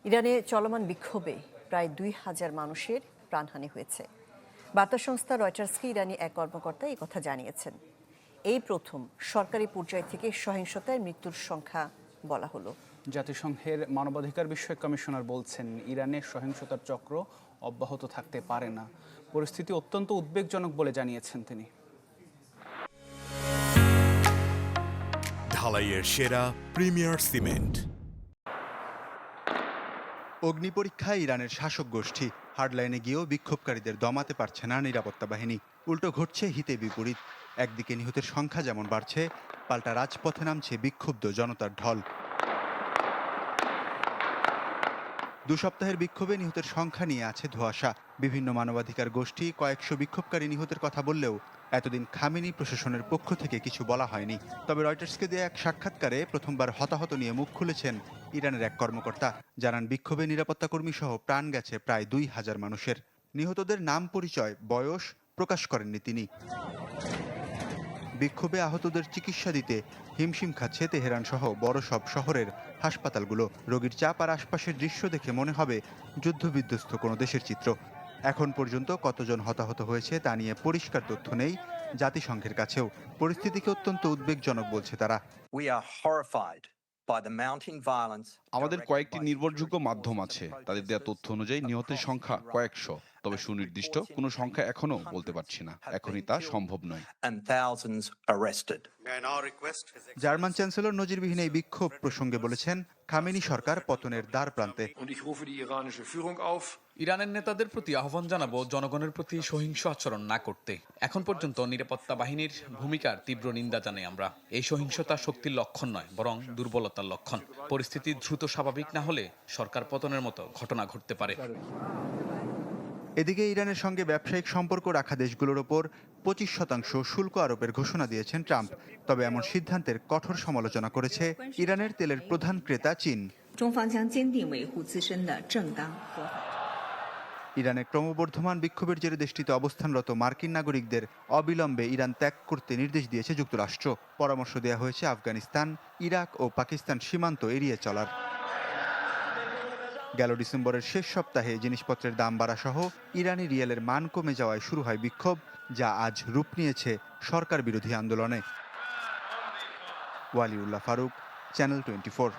ইরানে চলমান বিক্ষোভে প্রায় ২,০০০ মানুষের প্রাণহানি হয়েছে। বার্তা সংস্থা রয়টার্সকে ইরানি এক কর্মকর্তা এই কথা জানিয়েছেন। এই প্রথম সরকারি পর্যায় থেকে সহিংসতায় মৃত্যুর সংখ্যা বলা হলো। জাতিসংঘের মানবাধিকার বিষয়ক কমিশনার বলছেন, ইরানের সহিংসতার চক্র অব্যাহত থাকতে পারে না। পরিস্থিতি অত্যন্ত উদ্বেগজনক বলে জানিয়েছেন তিনি। ঢালাইয়ের সেরা প্রিমিয়ার সিমেন্ট। অগ্নিপরীক্ষায় ইরানের শাসক গোষ্ঠী। হার্ডলাইনে গিয়েও বিক্ষোভকারীদের দমাতে পারছে না নিরাপত্তা বাহিনী। উল্টো ঘটছে হিতে বিপরীত। একদিকে নিহতের সংখ্যা যেমন বাড়ছে, পাল্টা রাজপথে নামছে বিক্ষুব্ধ জনতার ঢল। 2 সপ্তাহের বিক্ষোভে নিহতের সংখ্যা নিয়ে আছে ধোঁয়াশা। বিভিন্ন মানবাধিকার গোষ্ঠী কয়েকশো বিক্ষোভকারী নিহতের কথা বললেও এতদিন খামেনি প্রশাসনের পক্ষ থেকে কিছু বলা হয়নি। তবে রয়টার্সকে দেয়া এক সাক্ষাৎকারে প্রথমবার হতাহত নিয়ে মুখ খুলেছেন ইরানের এক কর্মকর্তা। জানান, বিক্ষোভে নিরাপত্তাকর্মী সহ প্রাণ গেছে প্রায় ২,০০০ মানুষের। নিহতদের নাম, পরিচয়, বয়স প্রকাশ করেননি তিনি। বিক্ষোভে আহতদের চিকিৎসা দিতে হিমশিম খাচ্ছে তেহরান সহ বড় সব শহরের হাসপাতালগুলো। রোগীর চাপ আর আশপাশের দৃশ্য দেখে মনে হবে যুদ্ধবিধ্বস্ত কোনো দেশের চিত্র। এখন পর্যন্ত কতজন হতাহত হয়েছে তা নিয়ে পরিষ্কার তথ্য নেই জাতিসংঘের কাছেও। পরিস্থিতিকে অত্যন্ত উদ্বেগজনক বলছে তারা। আমাদের কয়েকটি নির্ভরযোগ্য মাধ্যম আছে, তাদের দেওয়া তথ্য অনুযায়ী নিহতের সংখ্যা কয়েকশো। তবে সুনির্দিষ্ট কোনো সংখ্যা এখনো বলতে পারছি না, এখনই তা সম্ভব নয়। জার্মান চ্যান্সেলর নজিরবিহীন এই বিক্ষোভ প্রসঙ্গে বলেছেন, খামেনি সরকার পতনের দ্বার প্রান্তে। ইরানের নেতাদের প্রতি আহ্বান জানাবো জনগণের প্রতি সহিংস আচরণ না করতে। এখন পর্যন্ত নিরাপত্তা বাহিনীর ভূমিকার তীব্র নিন্দা জানাই আমরা। এই সহিংসতা শক্তির লক্ষণ নয়, বরং দুর্বলতার লক্ষণ। পরিস্থিতি দ্রুত স্বাভাবিক না হলে সরকার পতনের মতো ঘটনা ঘটতে পারে। এদিকে ইরানের সঙ্গে ব্যবসায়িক সম্পর্ক রাখা দেশগুলোর ওপর 25% শুল্ক আরোপের ঘোষণা দিয়েছেন ট্রাম্প। তবে এমন সিদ্ধান্তের কঠোর সমালোচনা করেছে ইরানের তেলের প্রধান ক্রেতা চীন। ইরানের ক্রমবর্ধমান বিক্ষোভের জেরে দেশটিতে অবস্থানরত মার্কিন নাগরিকদের অবিলম্বে ইরান ত্যাগ করতে নির্দেশ দিয়েছে যুক্তরাষ্ট্র। পরামর্শ দেওয়া হয়েছে আফগানিস্তান, ইরাক ও পাকিস্তান সীমান্ত এড়িয়ে চলার। গেল ডিসেম্বরের শেষ সপ্তাহে জিনিসপত্রের দাম বাড়া সহ ইরানি রিয়ালের মান কমে যাওয়ায় শুরু হয় বিক্ষোভ, যা আজ রূপ নিয়েছে সরকার বিরোধী আন্দোলনে। ওয়ালিউল্লাহ ফারুক, চ্যানেল 24।